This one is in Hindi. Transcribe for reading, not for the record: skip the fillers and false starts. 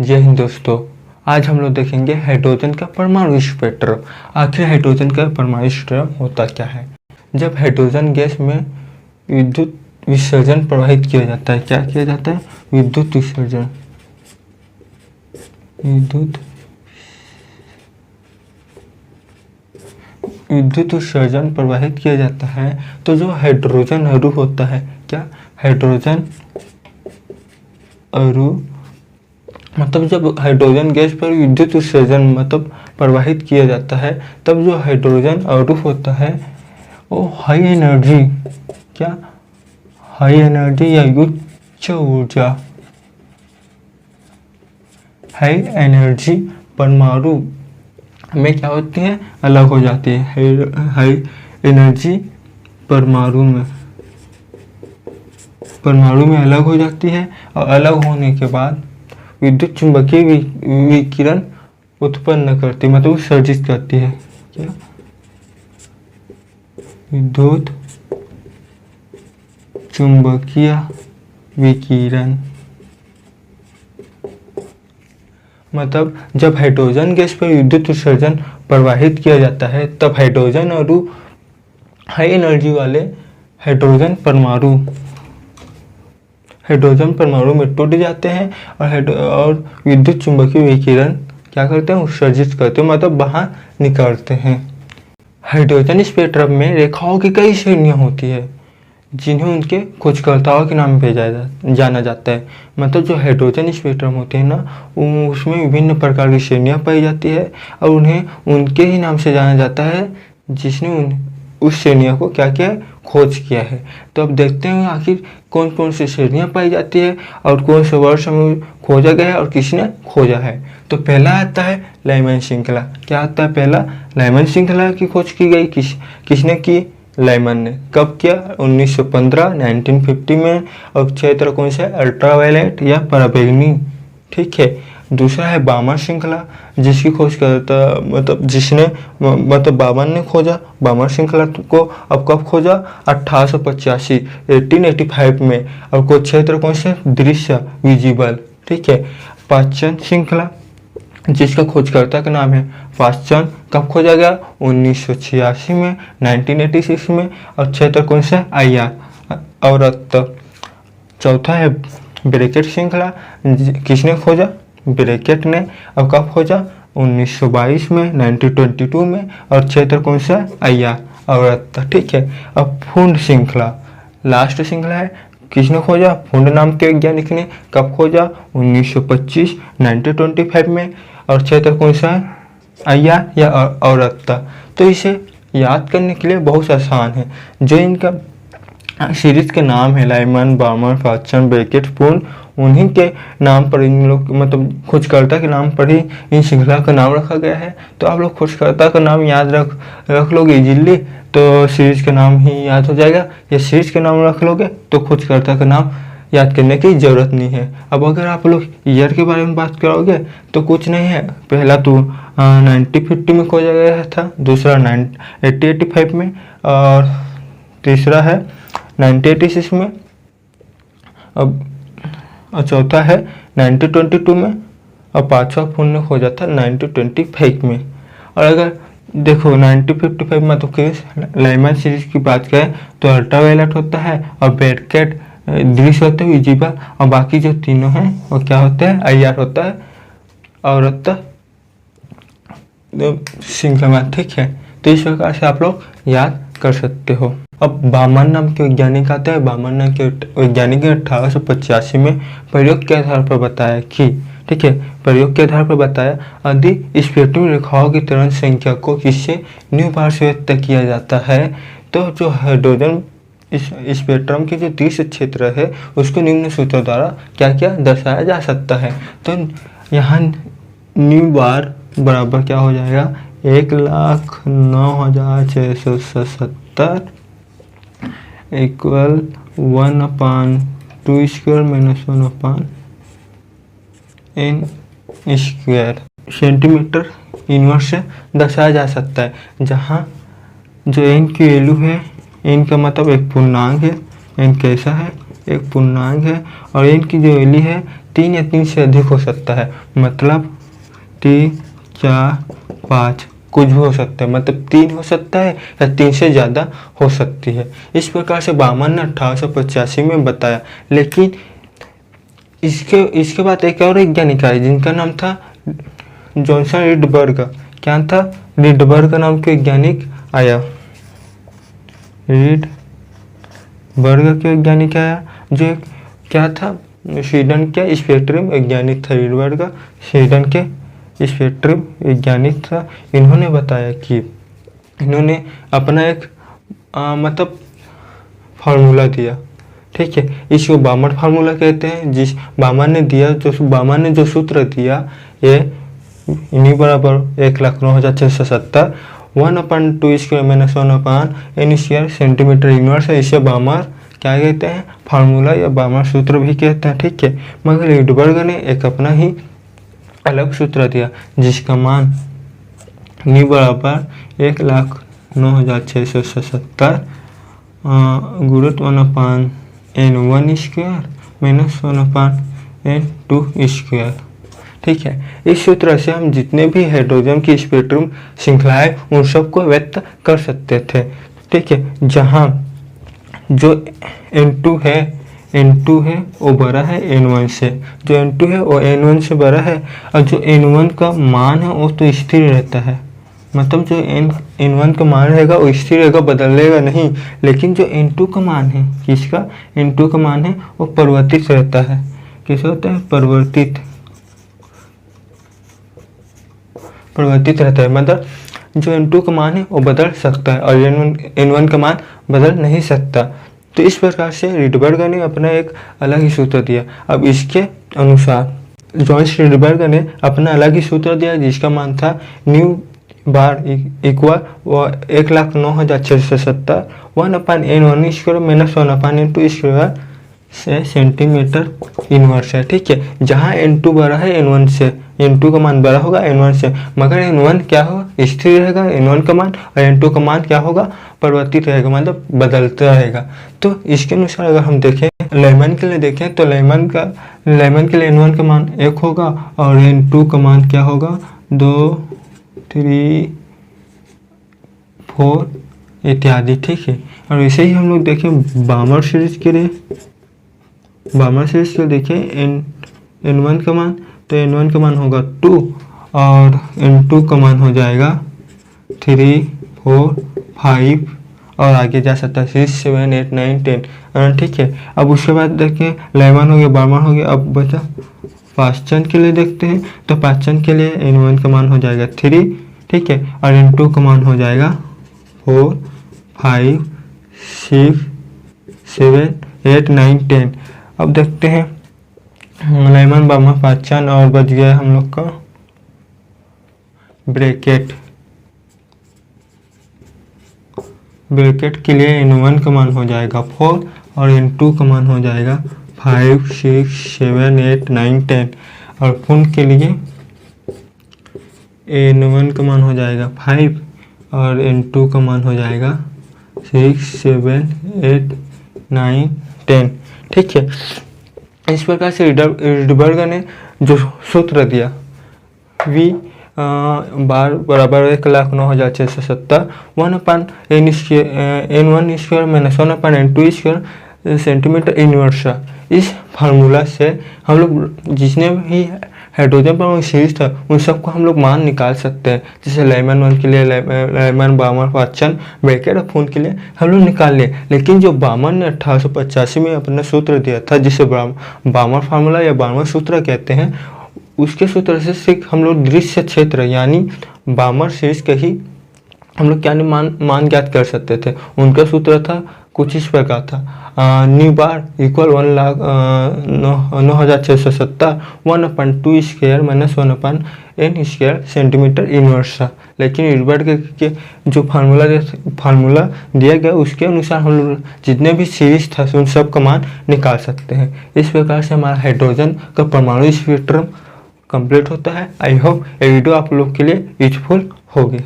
जय हिंद दोस्तों। आज हम लोग देखेंगे हाइड्रोजन का परमाणु स्पेक्ट्रम। आखिर हाइड्रोजन का परमाणु स्पेक्ट्रम होता क्या है। जब हाइड्रोजन गैस में विद्युत विसर्जन प्रवाहित किया जाता है, क्या किया जाता है? विद्युत विसर्जन। विद्युत विसर्जन प्रवाहित किया जाता है तो जो हाइड्रोजन अणु होता है, क्या हाइड्रोजन अणु मतलब जब हाइड्रोजन गैस पर विद्युत उत्सर्जन मतलब प्रवाहित किया जाता है, तब जो हाइड्रोजन अणु होता है वो हाई एनर्जी, क्या हाई एनर्जी या उच्च ऊर्जा, हाई एनर्जी परमाणु में क्या होती है? अलग हो जाती है। हाई एनर्जी परमाणु में अलग हो जाती है और अलग होने के बाद विद्युत चुंबकीय विकिरण उत्पन्न करती, मतलब उत्सर्जित करती है। क्या? विद्युत चुंबकीय विकिरण। मतलब जब हाइड्रोजन गैस पर विद्युत उत्सर्जन प्रवाहित किया जाता है, तब हाइड्रोजन अणु हाई एनर्जी वाले हाइड्रोजन परमाणु में टूट जाते हैं और विद्युत चुंबकीय विकिरण क्या करते हैं? उत्सर्जित करते हैं, मतलब बाहर निकालते हैं। हाइड्रोजन स्पेक्ट्रम में रेखाओं की कई श्रेणियां होती है, जिन्हें उनके खोजकर्ताओं के नाम पे जाना जाता है। मतलब जो हाइड्रोजन स्पेक्ट्रम होते हैं ना, उसमें विभिन्न प्रकार की श्रेणियां पाई जाती है और उन्हें उनके ही नाम से जाना जाता है जिसने उस श्रेणियों को क्या किया है? खोज किया है। तो अब देखते हैं आखिर कौन कौन सी श्रेणियां पाई जाती है और कौन से वर्ष में खोजा गया है और किसने खोजा है। तो पहला आता है लाइमन श्रृंखला। क्या आता है? पहला लाइमन श्रृंखला की खोज की गई। किसने की? लाइमन ने। कब किया? 1915 1950 में। और क्षेत्र कौन सा है? अल्ट्रावायलेट या पराबैंगनी। ठीक है। दूसरा है बामन श्रृंखला, जिसकी खोज करता मतलब बामन ने खोजा। बामन श्रृंखला को अब कब खोजा? 1885 1885 में। और कोई क्षेत्र कौन से? दृश्य, विजिबल। ठीक है। पाचन श्रृंखला, जिसका खोजकर्ता का नाम है पाचन, कब खोजा गया? 1986 में 1986 में। और क्षेत्र कौन सा? आईआर और रक्त। चौथा है ब्रैकेट श्रृंखला, किसने खोजा? ब्रैकेट ने। अब कब खोजा? 1922 में 1922 में। और क्षेत्र कौन सा? आईआर और रक्त। ठीक है। अब फुंड श्रृंखला, लास्ट श्रृंखला है, किसने खोजा? फुंड नाम के वैज्ञानिक ने। कब खोजा? 1925 1925 में। और क्षेत्र कौन सा है? आईआर या और रक्त। तो इसे याद करने के लिए बहुत आसान है। जो इनका सीरीज के नाम है लाइमन, बामन, पाचन, ब्रैकेट, फुंड, उन्हीं के नाम पर इन लोग मतलब खोजकर्ता के नाम पर ही इन श्रृंखला का नाम रखा गया है। तो आप लोग खोजकर्ता का नाम याद रख लोगे इजीली, तो सीरीज का नाम ही याद हो जाएगा। या सीरीज के नाम रख लोगे तो खोजकर्ता का नाम याद करने की ज़रूरत नहीं है। अब अगर आप लोग ईयर के बारे में बात करोगे तो कुछ नहीं है। पहला तो 1950 में खोजा गया था, दूसरा 1985 में, और तीसरा है 1986 में, अब और चौथा है 1922 में, और पांचवा फुंड ने खोजा था 1925 में। और अगर देखो 1955 में तो किस लाइमन सीरीज की बात करें तो अल्ट्रावायलेट होता है और ब्रैकेट दृश्य होते हैं, विजिबल, और बाकी जो तीनों हैं वो क्या होते हैं? आईआर होता है और रक्त श्रृंखला में। ठीक है। तो इस प्रकार से आप लोग याद कर सकते हो। अब बामन नाम के वैज्ञानिक आते हैं। बामन नाम के वैज्ञानिक ने 1885 में प्रयोग के आधार पर बताया कि, ठीक है, प्रयोग के आधार पर बताया यदि स्पेक्ट्रम रेखाओं की तरंग संख्या को किससे न्यू बार से व्यक्त किया जाता है, तो जो हाइड्रोजन इस स्पेक्ट्रम के जो दृश्य क्षेत्र है उसको निम्न सूत्र द्वारा क्या क्या दर्शाया जा सकता है। तो यहाँ न्यू बार बराबर क्या हो जाएगा? 1,09,670 equal 1/2 square minus 1/n square centimetre inverse से दर्शाया जा सकता है। जहाँ जो n की वैल्यू है, n का मतलब एक पूर्णांक है, n कैसा है? एक पूर्णांक है। और n की जो वैल्यू है 3 या 3 से अधिक हो सकता है, मतलब 3, 4, 5 कुछ भी हो सकता है, मतलब 3 हो सकता है या 3 से ज़्यादा हो सकती है। इस प्रकार से बामन ने 1885 में बताया। लेकिन इसके बाद एक और वैज्ञानिक आए जिनका नाम था जॉनसन रीडबर्ग। क्या था? रीडबर्ग नाम के वैज्ञानिक आया। रीडबर्ग के वैज्ञानिक आया जो क्या था, स्वीडन के स्पेक्ट्रम वैज्ञानिक था। रीडबर्ग स्वीडन के स्पेक्ट्रम वैज्ञानिक था। इन्होंने बताया कि इन्होंने अपना एक मतलब फार्मूला दिया, ठीक है। इसको बामर फार्मूला कहते हैं। जिस बामर ने जो सूत्र दिया, ये इन्हीं बराबर 1,09,670 1/2² - 1/n² सेंटीमीटर इनवर्स है। इसे बामर क्या कहते हैं? फार्मूला या बामर सूत्र भी कहते हैं, ठीक है। मगर रीडबर्ग ने एक अपना ही अलग सूत्र दिया जिसका मान इन्हीं बराबर 1,09,670 × 1/n² - 1/n², ठीक है। इस सूत्र से हम जितने भी हाइड्रोजन की स्पेक्ट्रम श्रृंखलाएं उन सबको व्यक्त कर सकते थे, ठीक है। जहां जो N2 है वो बड़ा है N1 से, जो N2 है वो N1 से बड़ा है, और जो N1 का मान है वो तो स्थिर रहता है, मतलब जो N1 का मान रहेगा वो स्थिर रहेगा, बदलेगा नहीं। लेकिन जो N2 का मान है, किसका? N2 का मान है वो परिवर्तित रहता है। कैसे होता है? परिवर्तित रहता है, मतलब जो N2 का मान है वो बदल सकता है और N1 का मान बदल नहीं सकता। तो इस प्रकार से रीडबर्ग ने अपना एक अलग ही सूत्र दिया। अब इसके अनुसार जॉन्स रीडबर्ग ने अपना अलग ही सूत्र दिया जिसका मान था न्यू बार इक्वल 1,09,670 1/n² - 1/n² से सेंटीमीटर इनवर्स है, ठीक है। जहाँ N2 बड़ा है N1 से, N2 का मान बड़ा होगा N1 से, मगर N1 क्या होगा? स्थिर रहेगा N1 का मान, और N2 का मान क्या होगा? परिवर्तित रहेगा, मतलब बदलता रहेगा। तो इसके अनुसार अगर हम देखें, लेमन के लिए देखें तो लेमन के लिए N1 का मान 1 होगा और N2 का मान क्या होगा? 2, 3, 4 इत्यादि, ठीक है। और वैसे ही हम लोग देखें बामर सीरीज के लिए देखें N1 का मान, तो N1 का मान होगा 2 और N2 का मान हो जाएगा 3, 4, 5 और आगे जा सकता है 6, 7, 8, 9, 10, ठीक है। अब उसके बाद देखें लेमन हो गया, बामर हो गया। अब बचा पाश्चन के लिए देखते हैं, तो पाश्चन के लिए N1 का मान हो जाएगा 3, ठीक है, और N2 का मान हो जाएगा 4, 5, 6, 7, 8, 9, 10। अब देखते हैं लेमन, बामर, पाश्चन और बच गया हम लोग का ब्रैकेट के लिए N1 का मान हो जाएगा 4 और N2 का मान हो जाएगा 5, 6, 7, 8, 9, 10। और फुन के लिए N1 का मान हो जाएगा 5 और N2 का मान हो जाएगा 6, 7, 8, 9, 10, ठीक है। इस प्रकार से रीडबर्ग ने जो सूत्र दिया V बार बराबर 1,09,670 1/n² - 1/n² सेंटीमीटर इनवर्स। इस फार्मूला से हम लोग जितने भी हाइड्रोजन परमाणु सीरीज था उन सबको हम लोग मान निकाल सकते हैं। जैसे लेमन 1 के लिए लेमन, बामर, पाश्चन, ब्रैकेट और फून के लिए हम लोग निकाल लिए। लेकिन जो बामर ने 1885 में अपना सूत्र दिया था जिसे बामर फार्मूला या बामर सूत्र कहते हैं, उसके सूत्र से सिर्फ हम लोग दृश्य क्षेत्र यानी बामर सीरीज का ही हम लोग क्या मान ज्ञात कर सकते थे। उनका सूत्र था कुछ इस प्रकार था, न्यू बार इक्वल 1,09,670 1/2² - 1/n² सेंटीमीटर इनवर्स। लेकिन रीडबर्ग के जो फार्मूला दिया गया उसके अनुसार हम लोग जितने भी सीरीज था उन सब का मान निकाल सकते हैं। इस प्रकार से हमारा हाइड्रोजन का परमाणु स्पेक्ट्रम कंप्लीट होता है। आई होप ये वीडियो आप लोग के लिए यूजफुल होगी।